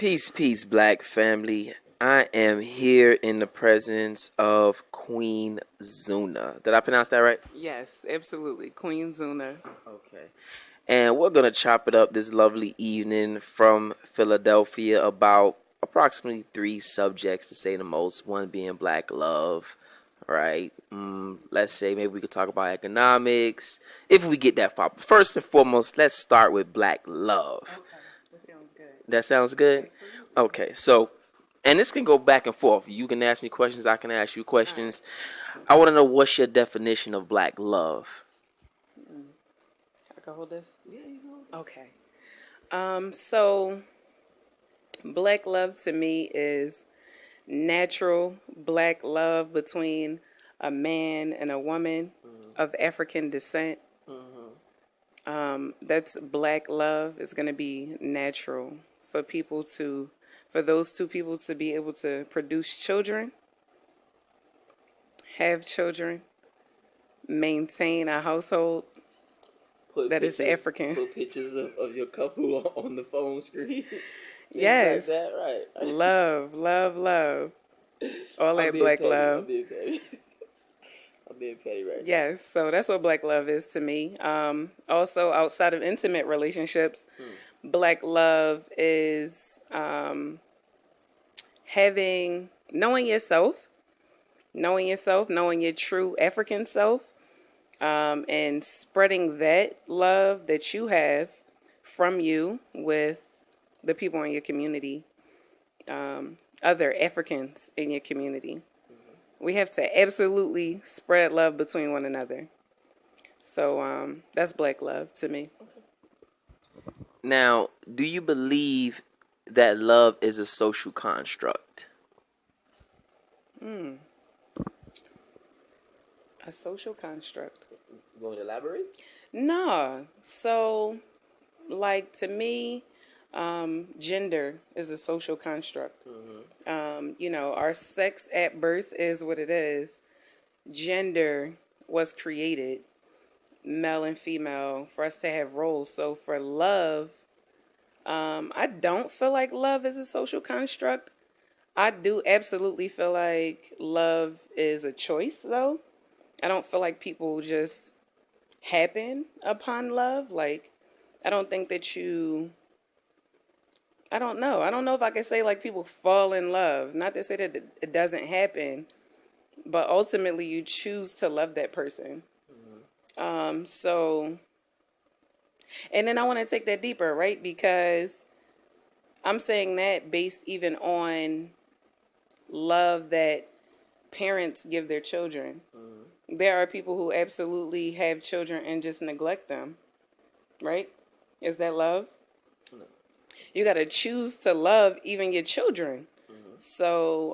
Peace, Black family. I am here in the presence of Queen Zuna. Did I pronounce that right? Yes, absolutely. Queen Zuna. Okay. And we're going to chop it up this lovely evening from Philadelphia about approximately three subjects to say the most. One being Black love, right? Let's say maybe we could talk about economics if we get that far. But first and foremost, let's start with Black love. Okay, that sounds good. That sounds good? Okay, so, and this can go back and forth. You can ask me questions, I can ask you questions. I want to know what's your definition of Black love? I can hold this? Yeah, you go. Okay. So Black love to me is natural Black love between a man and a woman of African descent. That's Black love. Is going to be natural for those two people to be able to produce children, have children, maintain a household that is African. Put pictures of your couple on the phone screen. Yes. Like that, right. Love. All that Black love. I'm being petty. I'm being petty right now. Yes, so that's what Black love is to me. Also, outside of intimate relationships, Black love is knowing yourself, knowing your true African self, and spreading that love that you have from you with the people in your community, other Africans in your community. We have to absolutely spread love between one another. So that's Black love to me. Now, do you believe that love is a social construct? A social construct. You want to elaborate? No. So, like, to me, gender is a social construct. Our sex at birth is what it is. Gender was created, male and female, for us to have roles. So for love, I don't feel like love is a social construct. I do absolutely feel like love is a choice, though. I don't feel like people just happen upon love. Like, I don't think that I don't know. I don't know if I can say like people fall in love. Not to say that it doesn't happen, but ultimately you choose to love that person. So, and then I want to take that deeper, right? Because I'm saying that based even on love that parents give their children. There are people who absolutely have children and just neglect them, right? Is that love? No. You got to choose to love even your children. So,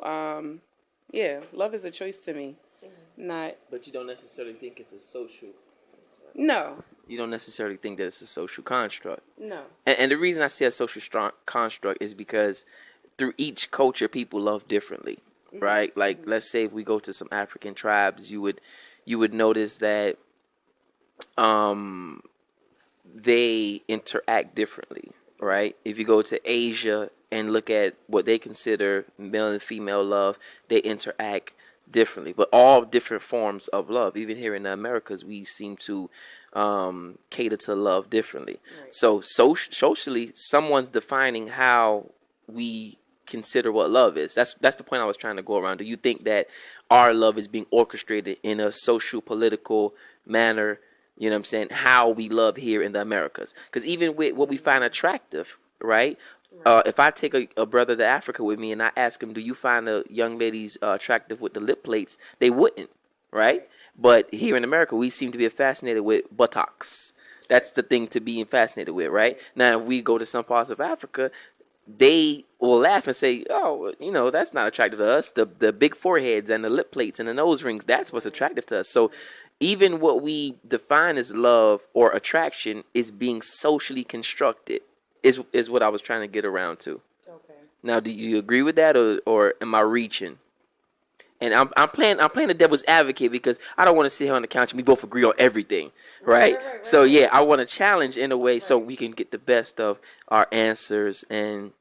yeah, love is a choice to me. Not. But you don't necessarily think it's a social. No. You don't necessarily think that it's a social construct. No. And the reason I say a social construct is because through each culture, people love differently, right? Like, let's say if we go to some African tribes, you would notice that they interact differently, right? If you go to Asia and look at what they consider male and female love, they interact differently, but all different forms of love. Even here in the Americas, we seem to cater to love differently. Right. So socially, someone's defining how we consider what love is. That's the point I was trying to go around. Do you think that our love is being orchestrated in a social political manner? You know what I'm saying? How we love here in the Americas. Because even with what we find attractive, right? If I take a brother to Africa with me and I ask him, do you find the young ladies attractive with the lip plates? They wouldn't, right? But here in America, we seem to be fascinated with buttocks. That's the thing to be fascinated with, right? Now, if we go to some parts of Africa, they will laugh and say, oh, that's not attractive to us. The big foreheads and the lip plates and the nose rings, that's what's attractive to us. So even what we define as love or attraction is being socially constructed, is what I was trying to get around to. Okay. Now, do you agree with that, or am I reaching? And I'm playing the devil's advocate because I don't want to sit here on the couch and we both agree on everything, right? So yeah, I want to challenge in a way so we can get the best of our answers and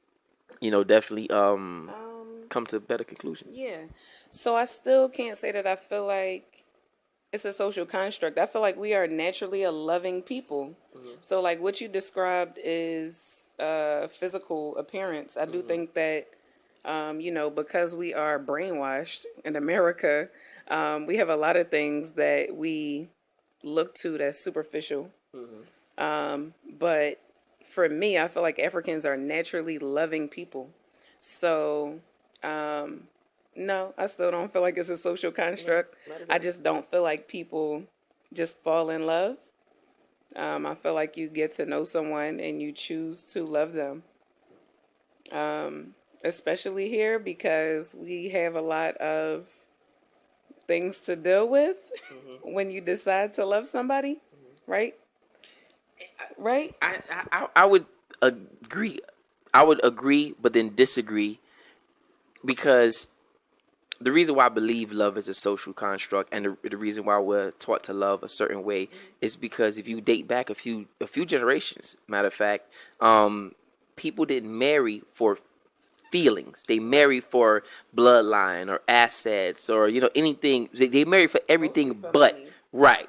definitely come to better conclusions. Yeah. So I still can't say that I feel like it's a social construct. I feel like we are naturally a loving people. So like what you described is physical appearance. I do think that because we are brainwashed in America, we have a lot of things that we look to that's superficial. But for me, I feel like Africans are naturally loving people. So, no, I still don't feel like it's a social construct. I just don't feel like people just fall in love. I feel like you get to know someone and you choose to love them. Especially here because we have a lot of things to deal with when you decide to love somebody, right? Right? I would agree. I would agree, but then disagree, because the reason why I believe love is a social construct, and the reason why we're taught to love a certain way, is because if you date back a few generations, matter of fact, people didn't marry for feelings. They marry for bloodline or assets or anything. They marry for everything but money. right.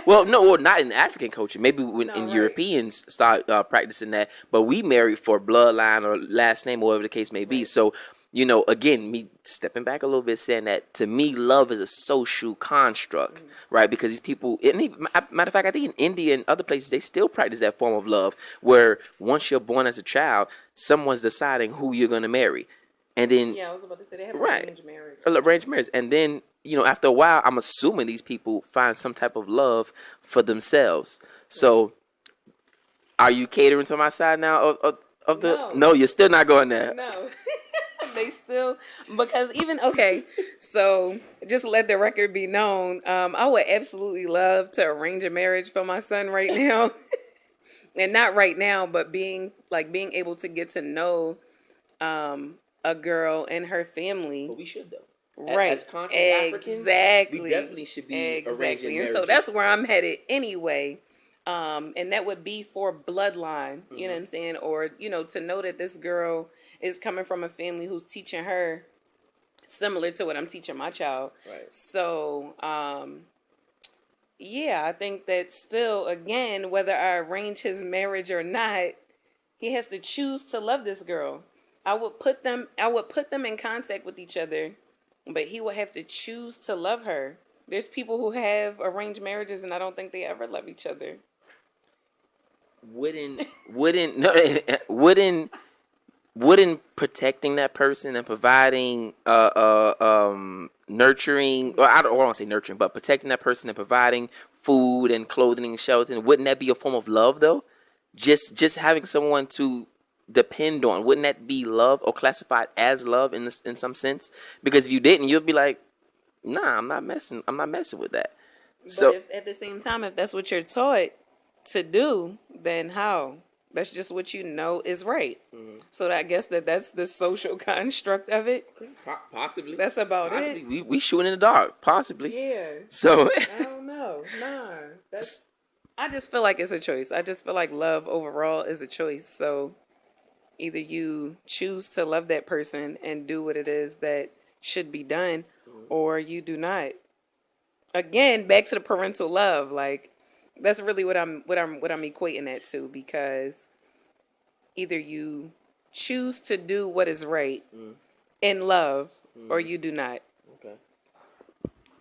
Well, no, well, not in African culture. Maybe when No, right. Europeans start practicing that, but we marry for bloodline or last name or whatever the case may be. Right. So again, me stepping back a little bit, saying that to me, love is a social construct, right? Because these people, matter of fact, I think in India and other places, they still practice that form of love, where once you're born as a child, someone's deciding who you're going to marry. And then, Yeah, I was about to say they have right, arranged marriage. arranged marriage. And then, after a while, I'm assuming these people find some type of love for themselves. So, are you catering to my side now of the? No. No, you're still not going there. No. They still, because okay, so just let the record be known. I would absolutely love to arrange a marriage for my son right now. And not right now, but being able to get to know a girl and her family. But we should, though. Right. As conscious Africans, Exactly. we definitely should be arranging And so marriages. that's where I'm headed anyway. And that would be for bloodline, you know what I'm saying? Or, to know that this girl is coming from a family who's teaching her similar to what I'm teaching my child. Right. So, yeah, I think that still, again, whether I arrange his marriage or not, he has to choose to love this girl. I would put them in contact with each other, but he would have to choose to love her. There's people who have arranged marriages and I don't think they ever love each other. Wouldn't protecting that person and providing nurturing, or I don't want to say nurturing, but protecting that person and providing food and clothing and shelter, wouldn't that be a form of love though? Just having someone to depend on, wouldn't that be love or classified as love in some sense? Because if you didn't, you'd be like, nah, I'm not messing with that. But So at the same time, if that's what you're taught to do, then how? That's just what you know is right. So I guess that's the social construct of it. possibly That's about possibly. We shooting in the dark, possibly. Yeah. So I don't know. Nah. I just feel like it's a choice. I just feel like love overall is a choice. So either you choose to love that person and do what it is that should be done, or you do not. Again, back to the parental love. Like, that's really what I'm equating that to, because either you choose to do what is right in love, or you do not. Okay.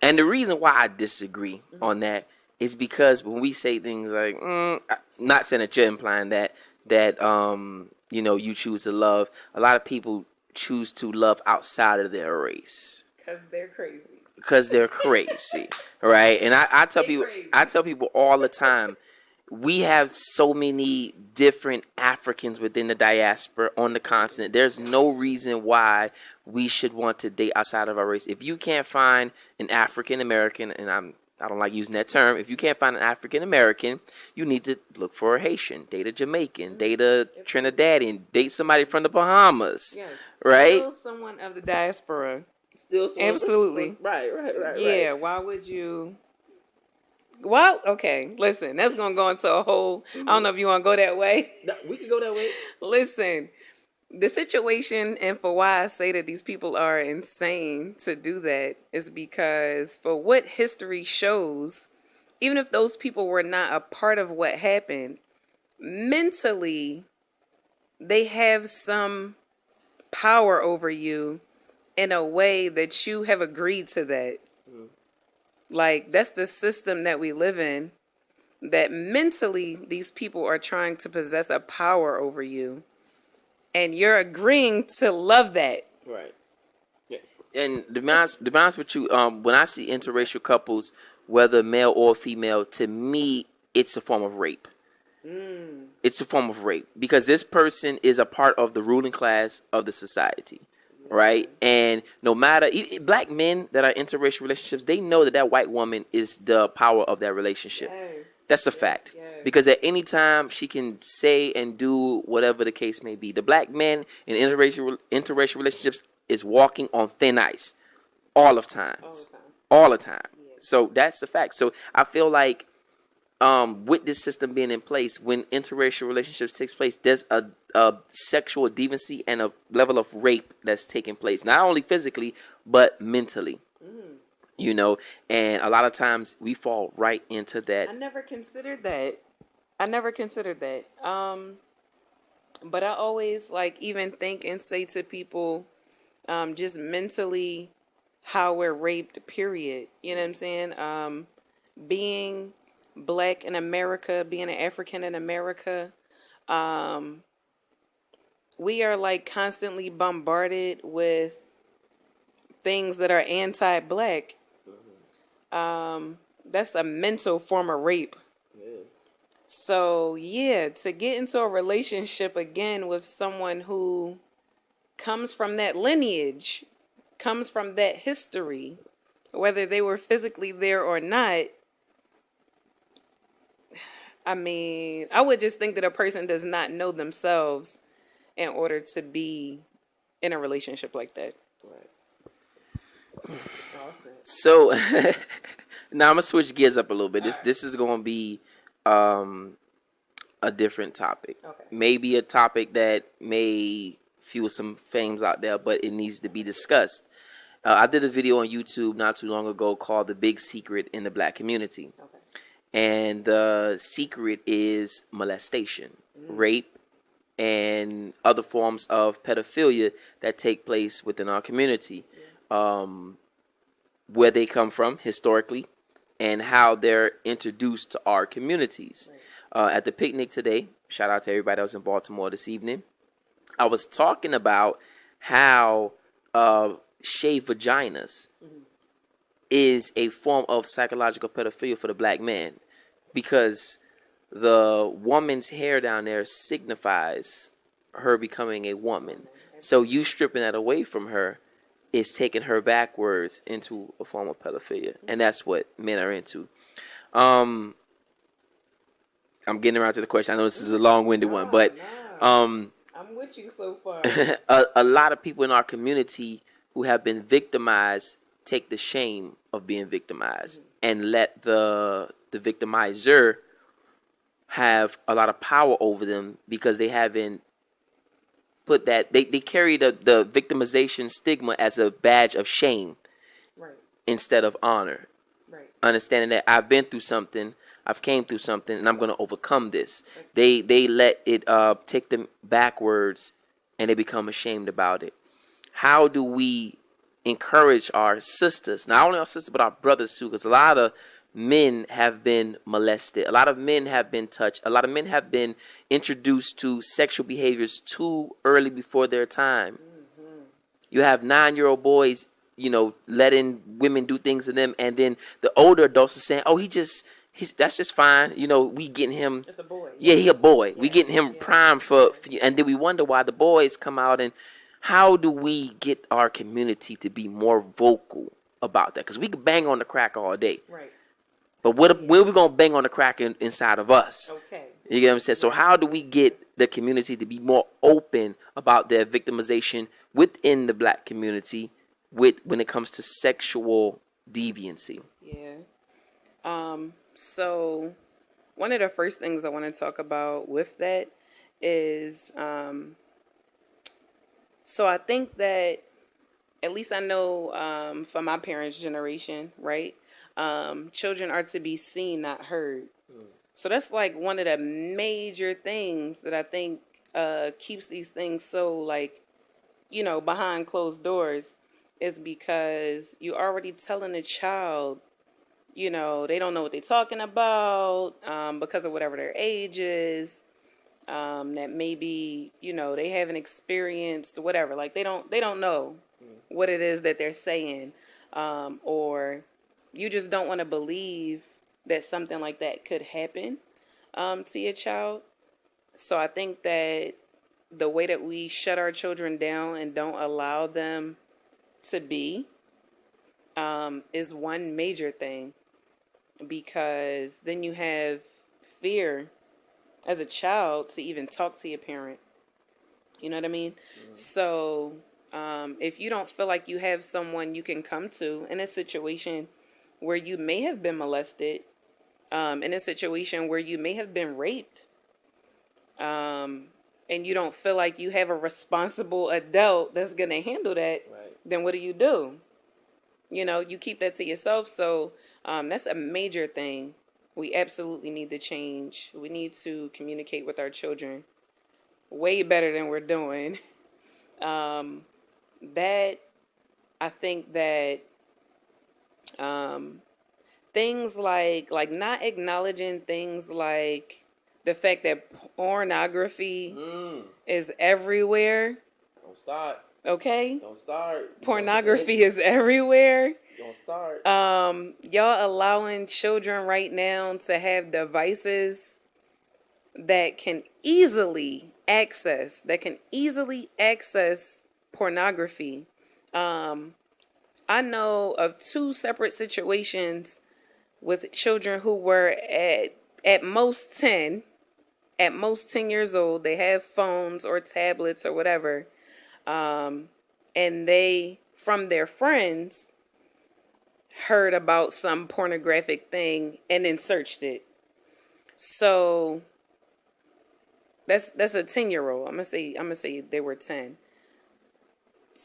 And the reason why I disagree on that is because when we say things like, not saying that you're implying that you choose to love, a lot of people choose to love outside of their race. Because they're crazy, right? And I tell people all the time, we have so many different Africans within the diaspora on the continent. There's no reason why we should want to date outside of our race. If you can't find an African American, and I don't like using that term, if you can't find an African American, you need to look for a Haitian, date a Jamaican, date a Trinidadian, date somebody from the Bahamas, Yes. right? Still someone of the diaspora. Still Absolutely. Right. Yeah, why would you? Well, okay, listen, that's going to go into a whole, I don't know if you want to go that way. No, we can go that way. Listen, the situation, and for why I say that these people are insane to do that, is because for what history shows, even if those people were not a part of what happened, mentally, they have some power over you in a way that you have agreed to that. Like, that's the system that we live in, that mentally these people are trying to possess a power over you, and you're agreeing to love that. Right. Yeah. And to be honest with you, when I see interracial couples, whether male or female, to me, it's a form of rape. It's a form of rape because this person is a part of the ruling class of the society, right? And no matter black men that are interracial relationships, they know that that white woman is the power of that relationship. Yes. That's a fact. Yes. Because at any time she can say and do whatever the case may be. The black man in interracial relationships is walking on thin ice all the time. All the time. Yeah. So that's the fact. So I feel like with this system being in place, when interracial relationships takes place, there's a sexual deviancy and a level of rape that's taking place, not only physically but mentally. You know, and a lot of times we fall right into that. I never considered that. But I always like even think and say to people, just mentally how we're raped, period. You know what I'm saying? Being black in America, being an African in America, we are like constantly bombarded with things that are anti-black. That's a mental form of rape. So yeah, to get into a relationship again with someone who comes from that lineage, comes from that history, whether they were physically there or not, I mean, I would just think that a person does not know themselves in order to be in a relationship like that. So now I'm gonna switch gears up a little bit. This is gonna be a different topic. Okay. Maybe a topic that may fuel some flames out there, but it needs to be discussed. I did a video on YouTube not too long ago called "The Big Secret in the Black Community," and the secret is molestation, rape, and other forms of pedophilia that take place within our community. Where they come from historically and how they're introduced to our communities. At the picnic today, shout out to everybody that was in Baltimore this evening, I was talking about how shaved vaginas is a form of psychological pedophilia for the black man, because the woman's hair down there signifies her becoming a woman. So you stripping that away from her is taking her backwards into a form of pedophilia, and that's what men are into. I'm getting around to the question. I know this is a long-winded one, but I'm with you so far. a lot of people in our community who have been victimized take the shame of being victimized and let the victimizer have a lot of power over them because they haven't put that they carry the victimization stigma as a badge of shame, Right. instead of honor. Right. Understanding that I've been through something, I've came through something, and I'm going to overcome this. They let it take them backwards, and they become ashamed about it. How do we encourage our sisters, not only our sisters but our brothers too? Because a lot of men have been molested. A lot of men have been touched. A lot of men have been introduced to sexual behaviors too early before their time. You have 9-year-old boys, letting women do things to them, and then the older adults are saying, "Oh, that's just fine. We getting him. It's a boy. Yeah, he a boy. We getting him primed for." And then we wonder why the boys come out. And how do we get our community to be more vocal about that? Because we can bang on the crack all day. Right. But where are we going to bang on the crack inside of us? Okay. You get what I'm saying? So how do we get the community to be more open about their victimization within the black community when it comes to sexual deviancy? Yeah. So one of the first things I want to talk about with that is So I think that, at least I know from my parents' generation, right? Children are to be seen, not heard. So that's like one of the major things that I think keeps these things so, like, behind closed doors, is because you already telling a child, they don't know what they're talking about because of whatever their age is. That maybe, they haven't experienced whatever. Like they don't know what it is that they're saying, or you just don't want to believe that something like that could happen to your child. So I think that the way that we shut our children down and don't allow them to be is one major thing, because then you have fear as a child to even talk to your parent. You know what I mean? So if you don't feel like you have someone you can come to in a situation where you may have been molested, in a situation where you may have been raped, and you don't feel like you have a responsible adult that's going to handle that, Right. then what do? You keep that to yourself. So that's a major thing. We absolutely need to change. We need to communicate with our children way better than we're doing. That I think that things like not acknowledging things like the fact that pornography is everywhere. Don't start. Okay? Don't start. Pornography is everywhere. Don't start. Y'all allowing children right now to have devices that can easily access pornography. I know of 2 separate situations with children who were at most 10 years old. They have phones or tablets or whatever, and they, from their friends, heard about some pornographic thing and then searched it. So that's a 10-year-old. I'm gonna say they were 10.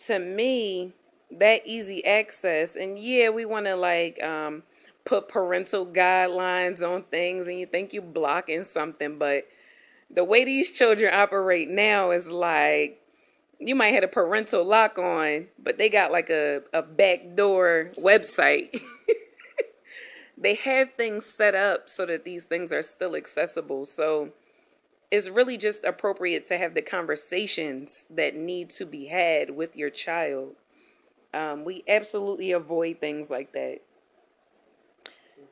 To me, that easy access, and yeah, we want to put parental guidelines on things, and you think you blocking something, but the way these children operate now is like, you might have a parental lock on, but they got like a backdoor website. They have things set up so that these things are still accessible. So it's really just appropriate to have the conversations that need to be had with your child. We absolutely avoid things like that.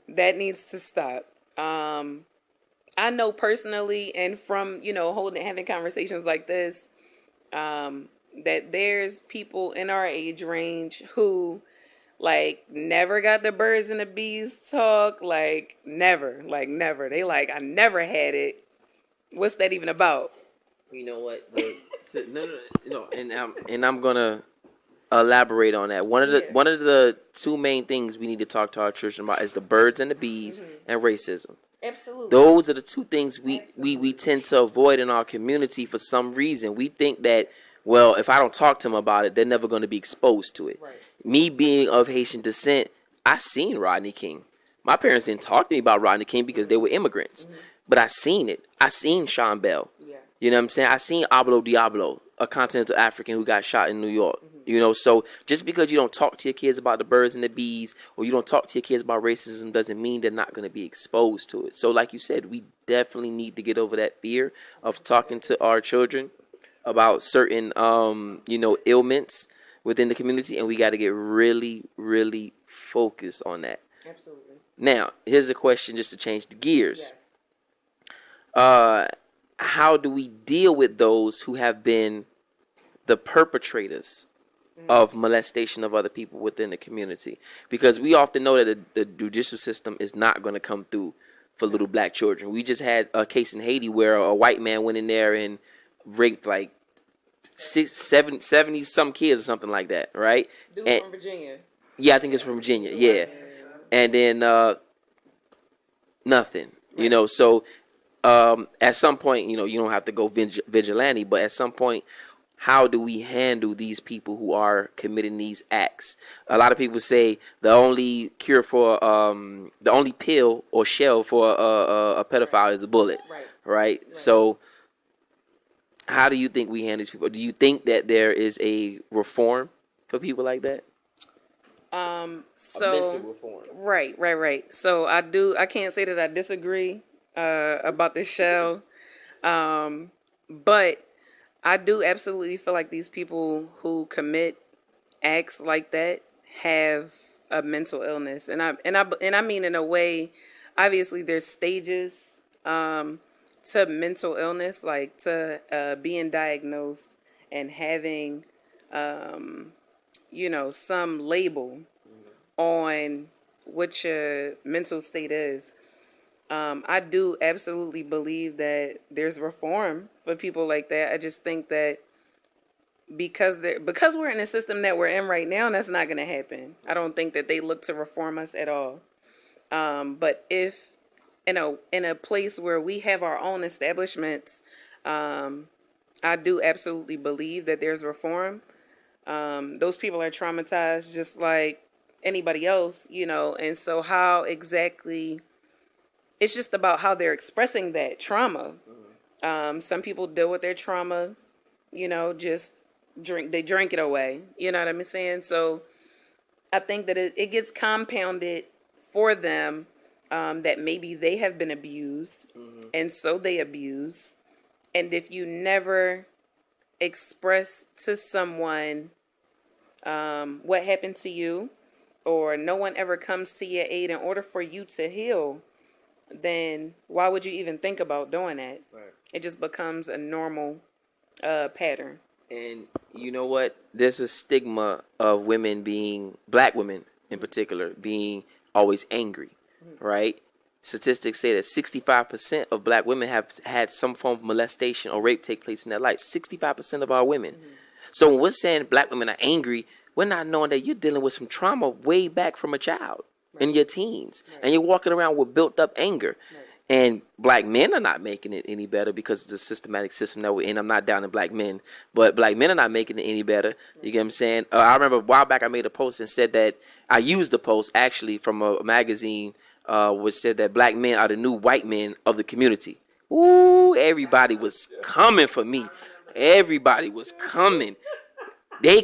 That needs to stop. I know personally, and from, having conversations like this, that there's people in our age range who never got the birds and the bees talk, never. They I never had it. What's that even about? You know what? And I'm gonna elaborate on that. One of the 2 main things we need to talk to our children about is the birds and the bees and racism. Absolutely. Those are the 2 things we tend to avoid in our community for some reason. We think that, well, if I don't talk to them about it, they're never going to be exposed to it. Right. Me being of Haitian descent, I seen Rodney King. My parents didn't talk to me about Rodney King because they were immigrants. But I seen it. I seen Sean Bell. Yeah. You know what I'm saying? I seen Ablo Diablo, a continental African who got shot in New York. So just because you don't talk to your kids about the birds and the bees, or you don't talk to your kids about racism, doesn't mean they're not going to be exposed to it. So like you said, we definitely need to get over that fear of talking to our children about certain, ailments within the community, and we got to get really, really focused on that. Absolutely. Now, here's a question just to change the gears. Yes. How do we deal with those who have been the perpetrators of molestation of other people within the community? Because we often know that the judicial system is not going to come through for little black children. We just had a case in Haiti where a white man went in there and raped 70 some kids or something like that, right? Dude from Virginia. Yeah, I think it's from Virginia. Yeah. And then nothing, So at some point, you don't have to go vigilante, but at some point, how do we handle these people who are committing these acts? A lot of people say the only cure for the only pill or shell for a pedophile is a bullet, right? So how do you think we handle these people? Do you think that there is a reform for people like that? So mental reform. Right. So I can't say that I disagree about the shell, but I do absolutely feel like these people who commit acts like that have a mental illness, and I mean in a way. Obviously, there's stages to mental illness, like to being diagnosed and having, some label on what your mental state is. I do absolutely believe that there's reform for people like that. I just think that because we're in a system that we're in right now, that's not going to happen. I don't think that they look to reform us at all. But if in a place where we have our own establishments, I do absolutely believe that there's reform. Those people are traumatized just like anybody else, and so how exactly, it's just about how they're expressing that trauma. Some people deal with their trauma, just drink it away. You know what I'm saying? So I think that it gets compounded for them, that maybe they have been abused, and so they abuse. And if you never express to someone what happened to you, or no one ever comes to your aid in order for you to heal, then why would you even think about doing that? Right. It just becomes a normal pattern. And you know what? There's a stigma of black women in particular, being always angry, right? Statistics say that 65% of black women have had some form of molestation or rape take place in their life. 65% of our women. So when we're saying black women are angry, we're not knowing that you're dealing with some trauma way back from a child in your teens. And you're walking around with built up anger. And black men are not making it any better because it's a systematic system that we're in. I'm not down to black men, but black men are not making it any better. You get what I'm saying? I remember a while back I made a post and said that I used the post actually from a magazine which said that black men are the new white men of the community. Ooh, everybody was coming for me. Everybody was coming. They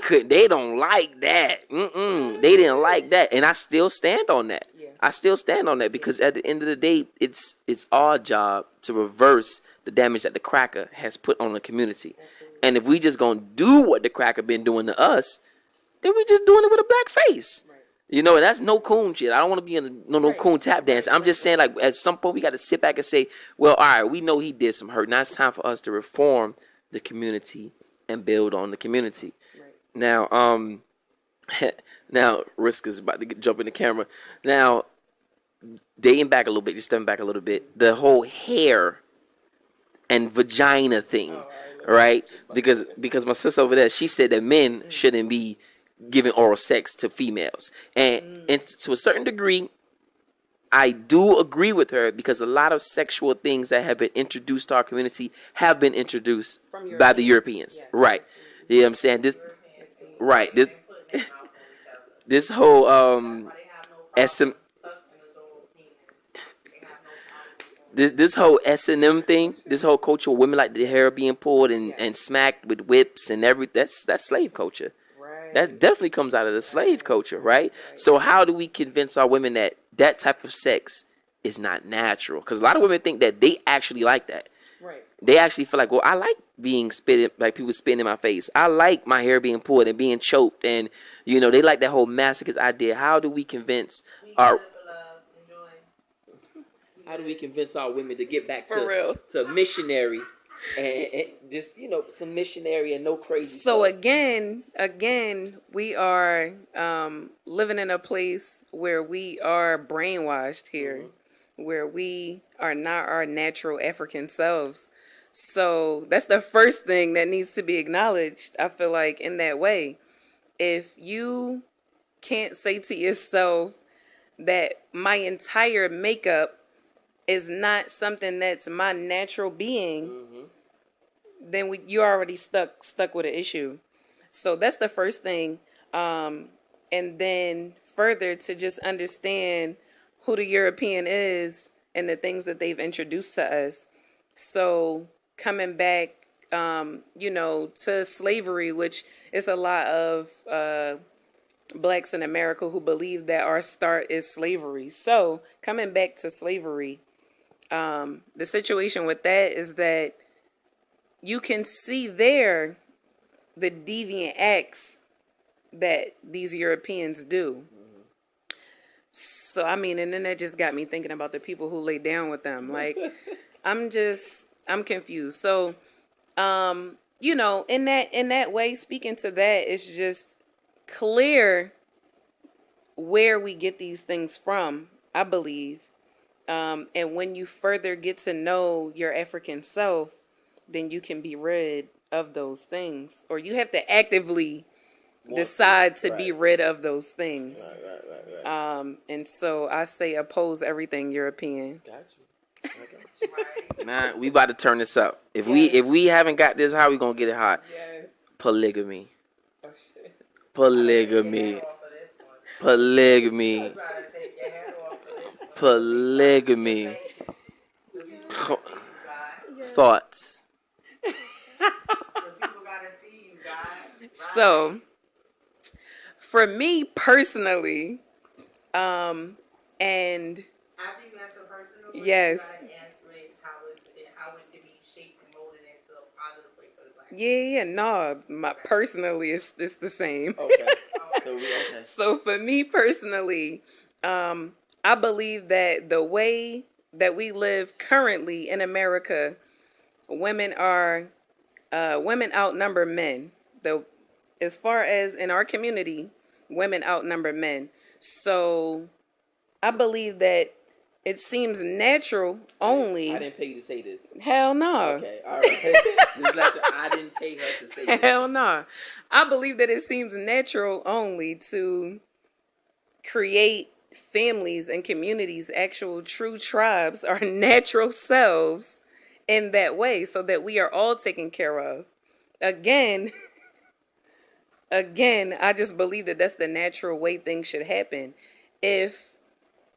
don't like that. They didn't like that. And I still stand on that. I still stand on that because at the end of the day, it's our job to reverse the damage that the cracker has put on the community. And if we just gonna do what the cracker been doing to us, then we just doing it with a black face. And that's no coon shit. I don't want to be in no coon tap dance. I'm just saying, like, at some point we got to sit back and say, well, all right, we know he did some hurt. Now it's time for us to reform the community and build on the community. Now, now Risk is about to jump in the camera. Now, dating back a little bit, just stepping back a little bit, the whole hair and vagina thing, right? Because my sister over there, she said that men shouldn't be giving oral sex to females, and to a certain degree, I do agree with her because a lot of sexual things that have been introduced to our community have been introduced by the Europeans, right? You know what I'm saying? This whole this whole S&M thing, this whole culture of women like the hair being pulled and smacked with whips and everything, that's slave culture. That definitely comes out of the slave culture, right? So how do we convince our women that type of sex is not natural? Because a lot of women think that they actually like that. They actually feel like, well, I like being spitting, like people spitting in my face. I like my hair being pulled and being choked, and they like that whole masochist idea. How do we convince our women to get back to missionary and just some missionary and no crazy so stuff? again we are living in a place where we are brainwashed here, where we are not our natural African selves. So that's the first thing that needs to be acknowledged, I feel like, in that way. If you can't say to yourself that my entire makeup is not something that's my natural being, then you're already stuck with an issue. So that's the first thing. And then further to just understand who the European is and the things that they've introduced to us. So coming back, to slavery, which is a lot of blacks in America who believe that our start is slavery. So coming back to slavery, the situation with that is that you can see there the deviant acts that these Europeans do. So, I mean, and then that just got me thinking about the people who lay down with them. Like, I'm confused. So, in that way, speaking to that, it's just clear where we get these things from, I believe. And when you further get to know your African self, then you can be rid of those things. Or you have to actively decide to be rid of those things. Right. And so I say oppose everything European. Got you. Man, we about to turn this up. If we haven't got this hot, we gonna get it hot. Yes. Polygamy. Oh shit. Polygamy. Polygamy. Polygamy. Thoughts. So, for me personally, and after you answer personal, yes, you gotta answer it how it can be shaped and molded into a positive way for the black. personally, it's the same. Okay. So for me personally, I believe that the way that we live currently in America, women outnumber men. As far as in our community, women outnumber men. So I believe that it seems natural only. I didn't pay you to say this. Hell no. Okay, all right. I didn't pay her to say this. Hell no. I believe that it seems natural only to create families and communities, actual true tribes, our natural selves in that way so that we are all taken care of. Again, I just believe that that's the natural way things should happen. If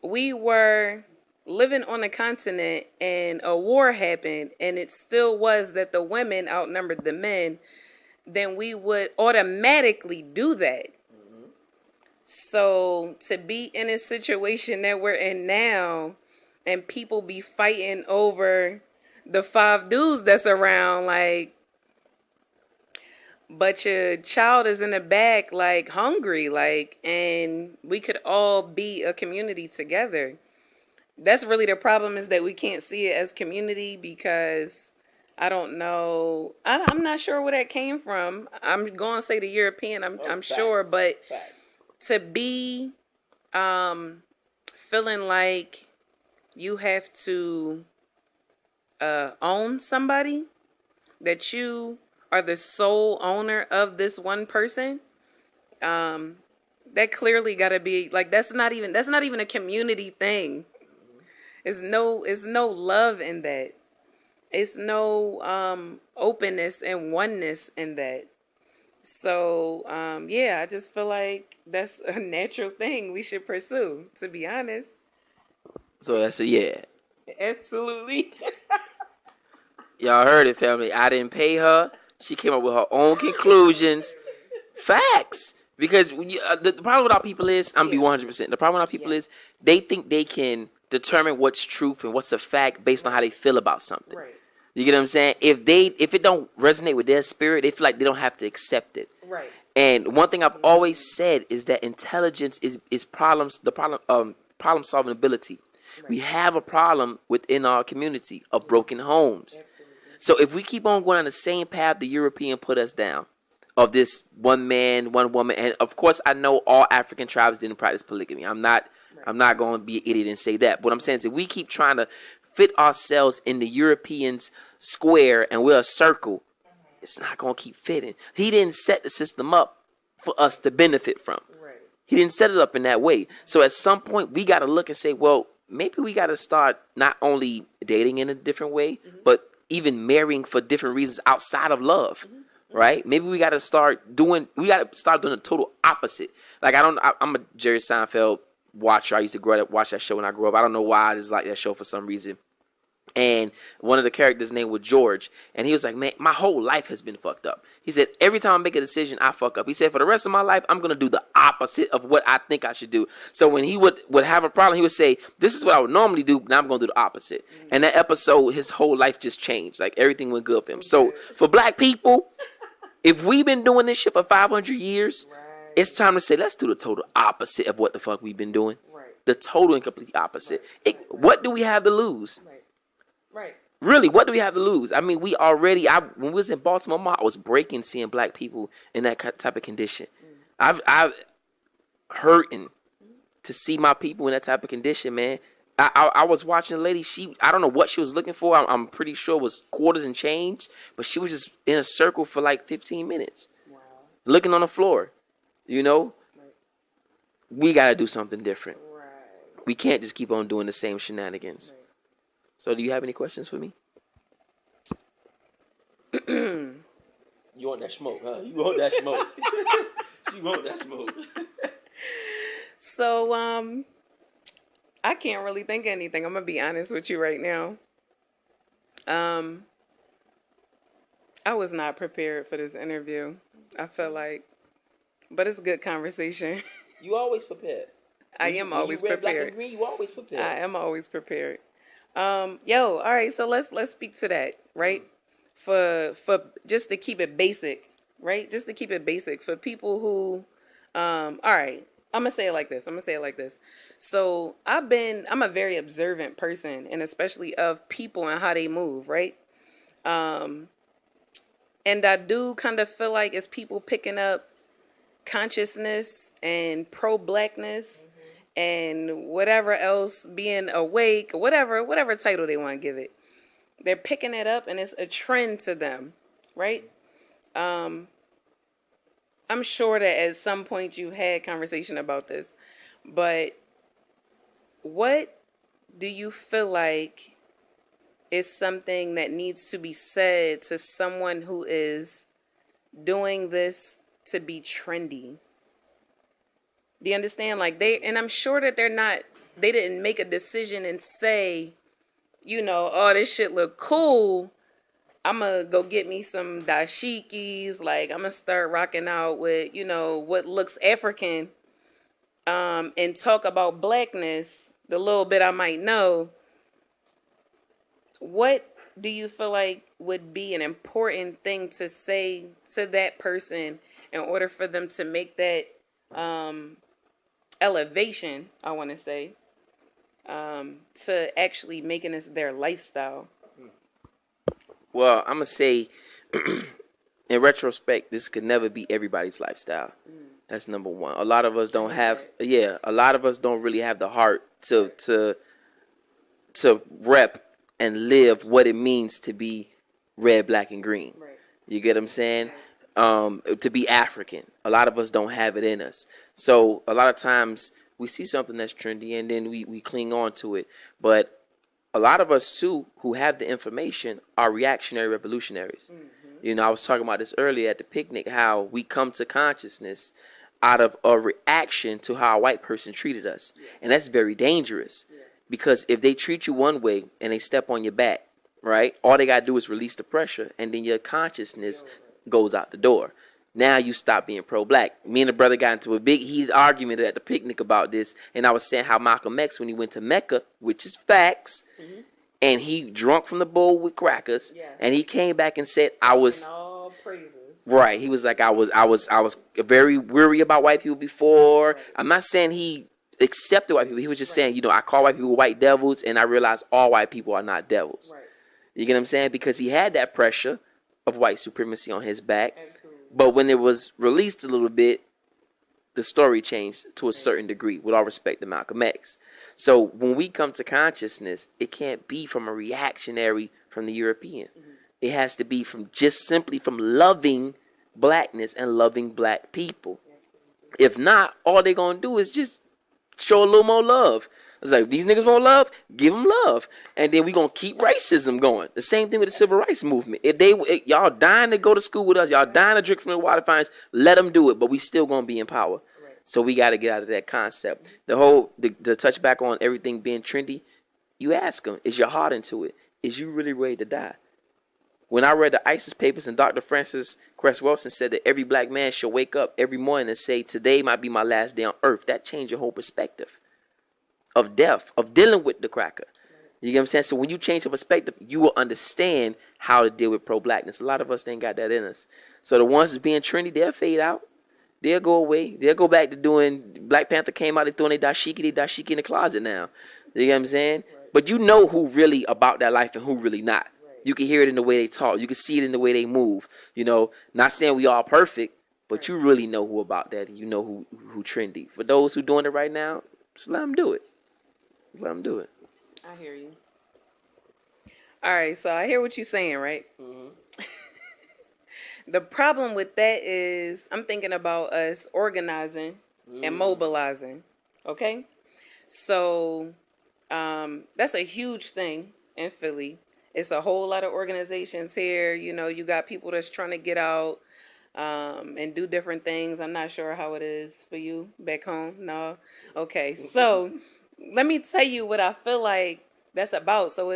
we were living on a continent and a war happened and it still was that the women outnumbered the men, then we would automatically do that. Mm-hmm. So to be in a situation that we're in now and people be fighting over the 5 dudes that's around, like, but your child is in the back, like, hungry, like, and we could all be a community together. That's really the problem, is that we can't see it as community because I don't know. I'm not sure where that came from. I'm going to say the European, I'm sure, but to be feeling like you have to own somebody, that you are the sole owner of this one person, that clearly got to be like, that's not even a community thing. It's no love in that. It's no openness and oneness in that. So I just feel like that's a natural thing we should pursue, to be honest. So that's a yeah. Absolutely. Y'all heard it, family. I didn't pay her. She came up with her own conclusions. Facts. Because the problem with our people is, I'm going to be 100%. The problem with our people is they think they can determine what's truth and what's a fact based on how they feel about something. Right. You get what I'm saying? If it don't resonate with their spirit, they feel like they don't have to accept it. Right. And one thing I've always said is that intelligence is problem solving ability. Right. We have a problem within our community of broken homes. Absolutely. So if we keep on going on the same path the European put us down, of this one man, one woman, and of course I know all African tribes didn't practice polygamy. I'm not going to be an idiot and say that. But what I'm saying is if we keep trying to fit ourselves in the Europeans' square and we're a circle, it's not going to keep fitting. He didn't set the system up for us to benefit from. Right. He didn't set it up in that way. So at some point we got to look and say, well, maybe we got to start not only dating in a different way, but even marrying for different reasons outside of love, right? Maybe we got to start doing the total opposite. Like I'm a Jerry Seinfeld watcher. I used to grow up watch that show when I grew up. I don't know why I just like that show for some reason. And one of the characters' name was George. And he was like, man, my whole life has been fucked up. He said, every time I make a decision, I fuck up. He said, for the rest of my life, I'm going to do the opposite of what I think I should do. So when he would have a problem, he would say, this is what I would normally do. Now I'm going to do the opposite. And that episode, his whole life just changed. Like everything went good for him. So for black people, if we've been doing this shit for 500 years, it's time to say, let's do the total opposite of what the fuck we've been doing. The total and complete opposite. What do we have to lose? Right. Really, what do we have to lose? I mean, when we was in Baltimore, I was breaking seeing black people in that type of condition. I've hurting to see my people in that type of condition, man. I was watching a lady, I don't know what she was looking for. I'm pretty sure it was quarters and change, but she was just in a circle for like 15 minutes. Wow. Looking on the floor, you know? Right. We got to do something different. Right. We can't just keep on doing the same shenanigans. Right. So do you have any questions for me? You want that smoke, huh? You want that smoke. You want that smoke. So, I can't really think of anything. I'm going to be honest with you right now. I was not prepared for this interview. I felt like, but it's a good conversation. You always prepared. I am always prepared. Black and green, you always prepared. I am always prepared. All right, so let's speak to that, right? For just to keep it basic, right? Just to keep it basic for people who, all right, I'm gonna say it like this. So I'm a very observant person, and especially of people and how they move, right? And I do kind of feel like it's people picking up consciousness and pro-blackness. And whatever else, being awake, whatever title they want to give it. They're picking it up and it's a trend to them, right? I'm sure that at some point you had conversation about this, but what do you feel like is something that needs to be said to someone who is doing this to be trendy? Do you understand? Like and I'm sure that they didn't make a decision and say, you know, oh, this shit look cool. I'm going to go get me some dashikis. Like, I'm going to start rocking out with, you know, what looks African, and talk about blackness, the little bit I might know. What do you feel like would be an important thing to say to that person in order for them to make that, elevation, I want to say, to actually making this their lifestyle? Well, I'm going to say, in retrospect, this could never be everybody's lifestyle. That's number one. A lot of us don't really have the heart to rep and live what it means to be red, black, and green. Right. You get what I'm saying? To be African. A lot of us don't have it in us. So a lot of times we see something that's trendy and then we cling on to it. But a lot of us too who have the information are reactionary revolutionaries. Mm-hmm. You know, I was talking about this earlier at the picnic, how we come to consciousness out of a reaction to how a white person treated us. Yeah. And that's very dangerous. Yeah. Because if they treat you one way and they step on your back, right, all they got to do is release the pressure and then your consciousness goes out the door. Now you stop being pro-black. Me and the brother got into a big heated argument at the picnic about this, and I was saying how Malcolm X, when he went to Mecca, which is facts, and he drunk from the bowl with crackers, and he came back and said, "I was all praises." Right. He was like, I was very weary about white people before. Right. I'm not saying he accepted white people. He was just saying, you know, I call white people white devils, and I realized all white people are not devils. Right. You get what I'm saying? Because he had that pressure of white supremacy on his back. Absolutely. But when it was released a little bit, the story changed to a certain degree, with all respect to Malcolm X. So when we come to consciousness, it can't be from a reactionary from the European. Mm-hmm. It has to be from just simply from loving blackness and loving black people. If not, all they're going to do is just show a little more love. It's like, these niggas want love, give them love. And then we going to keep racism going. The same thing with the civil rights movement. If y'all dying to go to school with us, y'all dying to drink from the water fountains, let them do it. But we still going to be in power. Right. So we got to get out of that concept. The touch back on everything being trendy, you ask them, is your heart into it? Is you really ready to die? When I read the ISIS papers and Dr. Francis Cress Welsing said that every black man should wake up every morning and say, today might be my last day on earth, that changed your whole perspective of death, of dealing with the cracker. You get what I'm saying? So when you change your perspective, you will understand how to deal with pro-blackness. A lot of us ain't got that in us. So the ones that's being trendy, they'll fade out. They'll go away. They'll go back to doing, Black Panther came out, they throwing their dashiki in the closet now. You get what I'm saying? Right. But you know who really about that life and who really not. You can hear it in the way they talk. You can see it in the way they move. You know, not saying we all perfect, but you really know who about that. You know who trendy. For those who doing it right now, just let them do it. Let them do it. I hear you. All right, so I hear what you're saying, right? Mm-hmm. The problem with that is I'm thinking about us organizing and mobilizing, okay? So that's a huge thing in Philly. It's a whole lot of organizations here. You know, you got people that's trying to get out and do different things. I'm not sure how it is for you back home. No? Okay. So let me tell you what I feel like that's about. So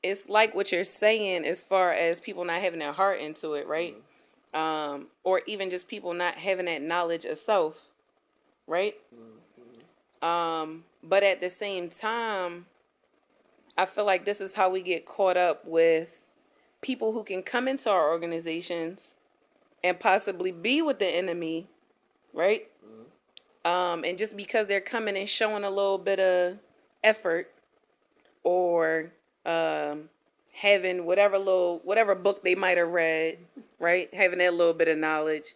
it's like what you're saying as far as people not having their heart into it, right? Or even just people not having that knowledge of self, right? But at the same time, I feel like this is how we get caught up with people who can come into our organizations and possibly be with the enemy, right? And just because they're coming and showing a little bit of effort or having whatever book they might have read, right? Having that little bit of knowledge,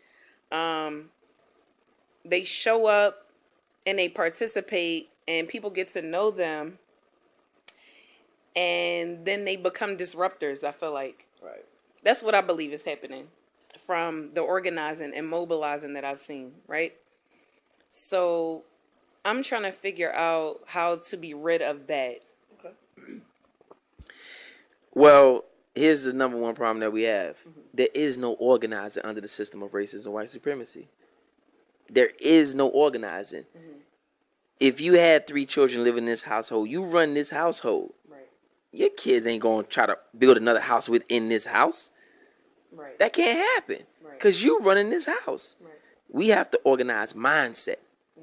they show up and they participate and people get to know them. And then they become disruptors, I feel like. Right. That's what I believe is happening from the organizing and mobilizing that I've seen, right? So I'm trying to figure out how to be rid of that. Okay. Well, here's the number one problem that we have. Mm-hmm. There is no organizing under the system of racism and white supremacy. There is no organizing. Mm-hmm. If you had 3 children living in this household, you run this household. Your kids ain't going to try to build another house within this house. Right. That can't happen because you running this house. Right. We have to organize mindset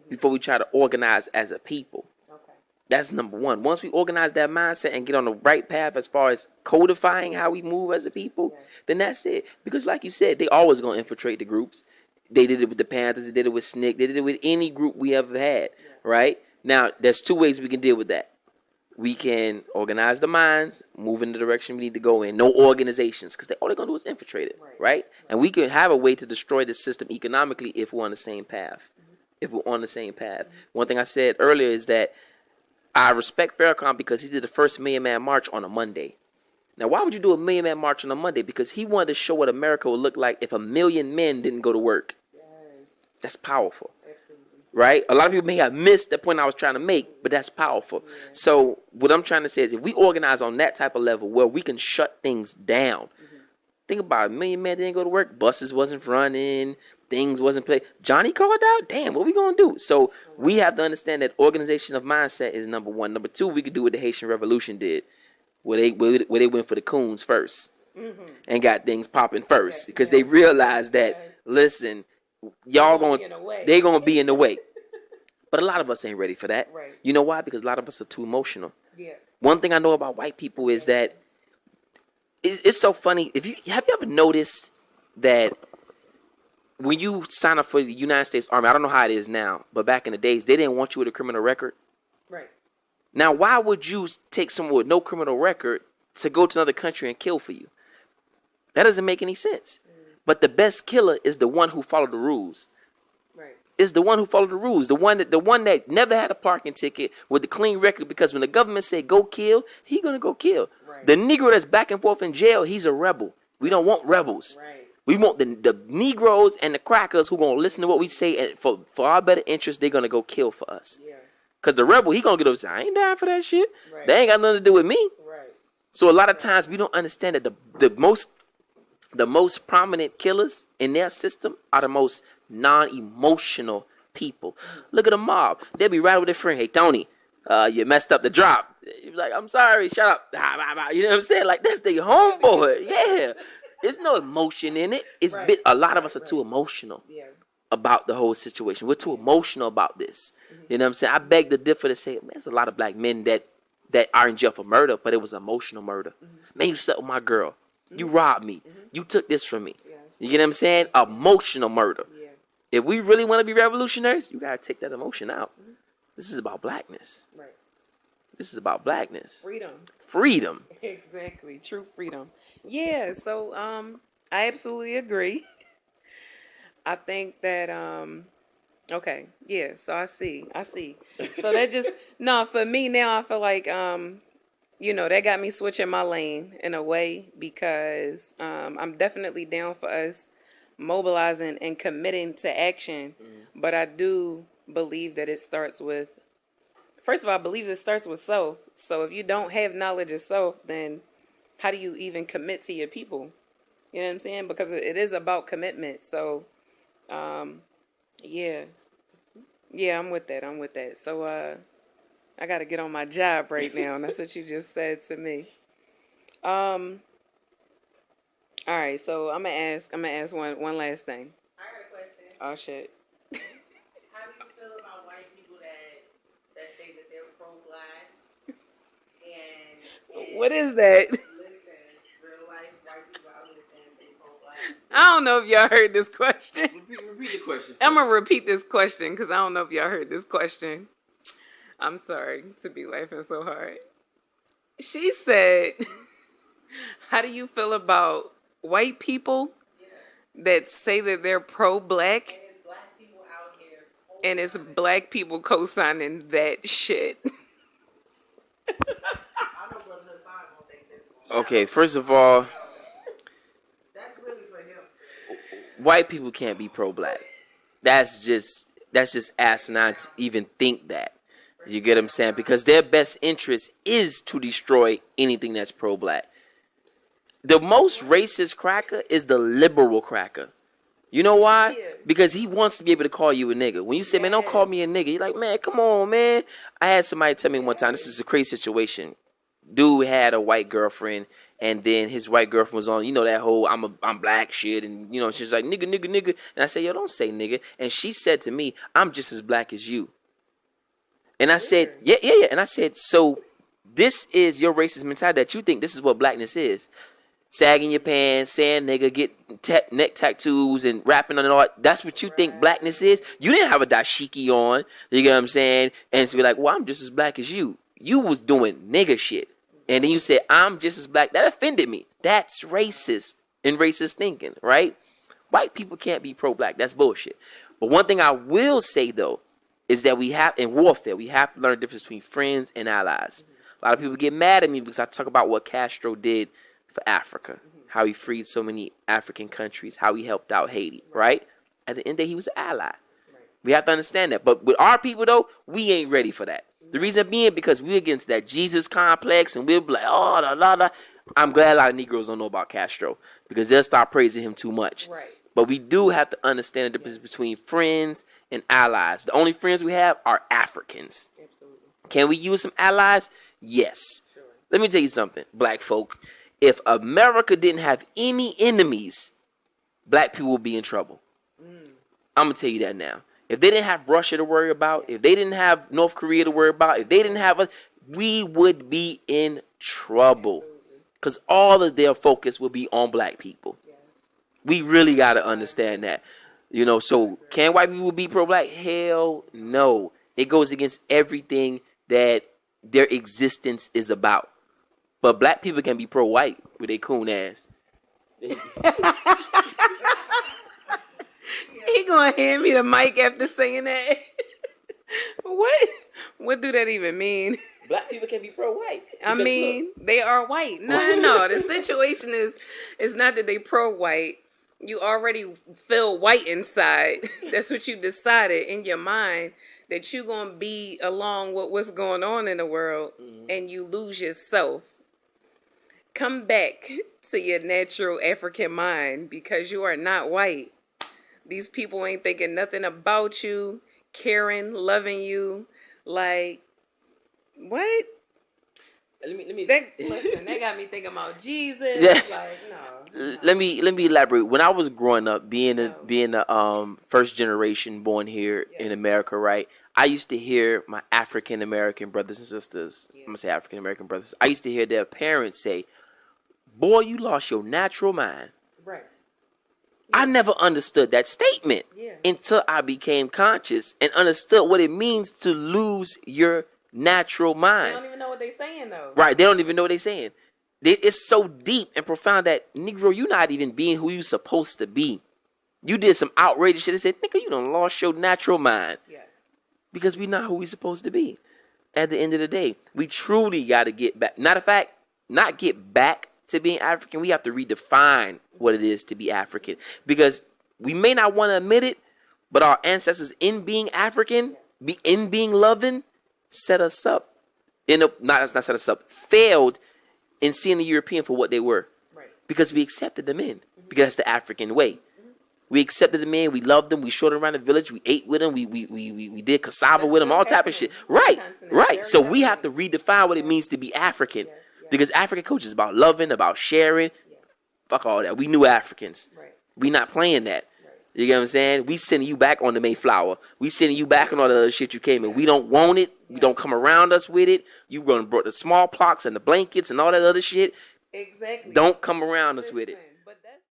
before we try to organize as a people. Okay. That's number one. Once we organize that mindset and get on the right path as far as codifying how we move as a people, then that's it. Because like you said, they always going to infiltrate the groups. They did it with the Panthers. They did it with SNCC. They did it with any group we ever had, right? Now, there's 2 ways we can deal with that. We can organize the minds, move in the direction we need to go in. No organizations, because all they're going to do is infiltrate it, right? And we can have a way to destroy the system economically if we're on the same path. If we're on the same path. One thing I said earlier is that I respect Farrakhan because he did the first Million Man March on a Monday. Now, why would you do a Million Man March on a Monday? Because he wanted to show what America would look like if 1 million men didn't go to work. That's powerful. Right? A lot of people may have missed the point I was trying to make, but that's powerful. Yeah. So what I'm trying to say is if we organize on that type of level where we can shut things down, think about it, 1 million men didn't go to work, buses wasn't running, things wasn't played. Johnny called out, damn, what we going to do? So we have to understand that organization of mindset is number one. Number 2, we could do what the Haitian Revolution did, where they went for the coons first and got things popping first because they realized that, listen, y'all they gonna be in the way. But a lot of us ain't ready for that. Right. You know why? Because a lot of us are too emotional. Yeah. One thing I know about white people is that it's so funny. Have you ever noticed that when you sign up for the United States Army, I don't know how it is now, but back in the days, they didn't want you with a criminal record. Right. Now, why would you take someone with no criminal record to go to another country and kill for you? That doesn't make any sense. But the best killer is the one who followed the rules. Right. Is the one who followed the rules. The one that never had a parking ticket with a clean record, because when the government said go kill, he gonna go kill. Right. The Negro that's back and forth in jail, he's a rebel. We don't want rebels. Right. We want the Negroes and the crackers who gonna listen to what we say, and for our better interest, they're gonna go kill for us. Yeah. Cause the rebel, he gonna get up and say, I ain't down for that shit. Right. They ain't got nothing to do with me. Right. So a lot of times we don't understand that the most prominent killers in their system are the most non-emotional people. Look at the mob. They'll be right with their friend. Hey, Tony, you messed up the drop. He's like, I'm sorry, shut up. You know what I'm saying? Like, that's the homeboy. Yeah. There's no emotion in it. It's Right. a lot of us are too emotional Yeah. about the whole situation. We're too emotional about this. You know what I'm saying? I beg to differ to say, man, there's a lot of black men that are in jail for murder, but it was emotional murder. Man, you slept with my girl. You robbed me. You took this from me. Yes. You get what I'm saying? Emotional murder. Yeah. If we really want to be revolutionaries, you got to take that emotion out. This is about blackness. Right. This is about blackness. Freedom. Freedom. Exactly. True freedom. Yeah. So I absolutely agree. I think that okay. Yeah. So I see. So that just no for me now. I feel like that got me switching my lane in a way because I'm definitely down for us mobilizing and committing to action. But I do believe that it starts with, first of all, I believe it starts with self. So if you don't have knowledge of self, then how do you even commit to your people? You know what I'm saying? Because it is about commitment. So, yeah, I'm with that. So, I got to get on my job right now. And that's what you just said to me. All right. So I'm gonna ask one last thing. I got a question. Oh shit. How do you feel about white people that say that they're pro-black and What is that? listen, real life white people out here saying they pro-black? I don't know if y'all heard this question. Repeat the question. I'm gonna repeat this question because I don't know if y'all heard this question. I'm sorry to be laughing so hard. She said, how do you feel about white people that say that they're pro-black And it's black people out here. and it's black people co-signing that shit? I know Brother Hassan gonna take this one. Okay, first of all, That's really for him. white people can't be pro-black. That's just asinine to even think that. You get what I'm saying? Because their best interest is to destroy anything that's pro-black. The most racist cracker is the liberal cracker. You know why? Yeah. Because he wants to be able to call you a nigga. When you say, man, don't call me a nigga, you're like, man, come on, man. I had somebody tell me one time, this is a crazy situation. Dude had a white girlfriend, and then his white girlfriend was on, that whole I'm black shit, and she's like, nigga. And I said, yo, don't say nigga. And she said to me, I'm just as black as you. And I said, yeah. And I said, so this is your racist mentality that you think this is what blackness is. Sagging your pants, saying nigga, get neck tattoos and rapping on it all. That's what you think blackness is? You didn't have a dashiki on, you get what I'm saying? And to be like, well, I'm just as black as you. You was doing nigga shit. And then you said, I'm just as black. That offended me. That's racist and racist thinking, right? White people can't be pro-black. That's bullshit. But one thing I will say, though, is that in warfare, we have to learn the difference between friends and allies. A lot of people get mad at me because I talk about what Castro did for Africa, how he freed so many African countries, how he helped out Haiti, right? At the end of the day, he was an ally. We have to understand that. But with our people, though, we ain't ready for that. The reason being because we're against that Jesus complex, and we'll be like, oh, la. I'm glad a lot of Negroes don't know about Castro because they'll start praising him too much. Right. But we do have to understand the difference between friends and allies. The only friends we have are Africans. Absolutely. Can we use some allies? Yes. Sure. Let me tell you something, black folk. If America didn't have any enemies, black people would be in trouble. I'm going to tell you that now. If they didn't have Russia to worry about, if they didn't have North Korea to worry about, if they didn't have us, we would be in trouble. Because all of their focus will be on black people. We really got to understand that. So can white people be pro-black? Hell no. It goes against everything that their existence is about. But black people can be pro-white with their coon ass. He gonna hand me the mic after saying that. What do that even mean? Black people can be pro-white. I mean, they are white. No. The situation is not that they pro-white. You already feel white inside. That's what you decided in your mind, that you're going to be along with what's going on in the world, and you lose yourself. Come back to your natural African mind, because you are not white. These people ain't thinking nothing about you, caring, loving you. Like, what? Listen, That got me thinking about Jesus. Yeah. Like, no. Let me elaborate. When I was growing up, being a first generation born here in America, right? I used to hear my African American brothers and sisters. I'm gonna say African American brothers. I used to hear their parents say, "Boy, you lost your natural mind." Right. I never understood that statement until I became conscious and understood what it means to lose your natural They mind. don't even know what they're saying, though. Right? They don't even know what they're saying. It's so deep and profound that, Negro, you're not even being who you're supposed to be. You did some outrageous shit and said, "Nigga, you done lost your natural mind." Yes. Because we're not who we're supposed to be. At the end of the day, we truly got to get back. Not a fact, not get back to being African. We have to redefine what it is to be African. Because we may not want to admit it, but our ancestors in being African, in being loving, set us up. Not set us up, failed in seeing the European for what they were. Right. Because we accepted them in. Because that's the African way. We accepted them in. We loved them. We showed them around the village. We ate with them. We did cassava with them. All type of shit. Right. Right. So we have to redefine what it means to be African. Because African culture is about loving, about sharing. Fuck all that. We new Africans. Right. We not playing that. You get what I'm saying? We sending you back on the Mayflower. We sending you back on all the other shit you came in. We don't want it. We don't come around us with it. You gonna brought the smallpox and the blankets and all that other shit. Exactly. Don't come around us with it.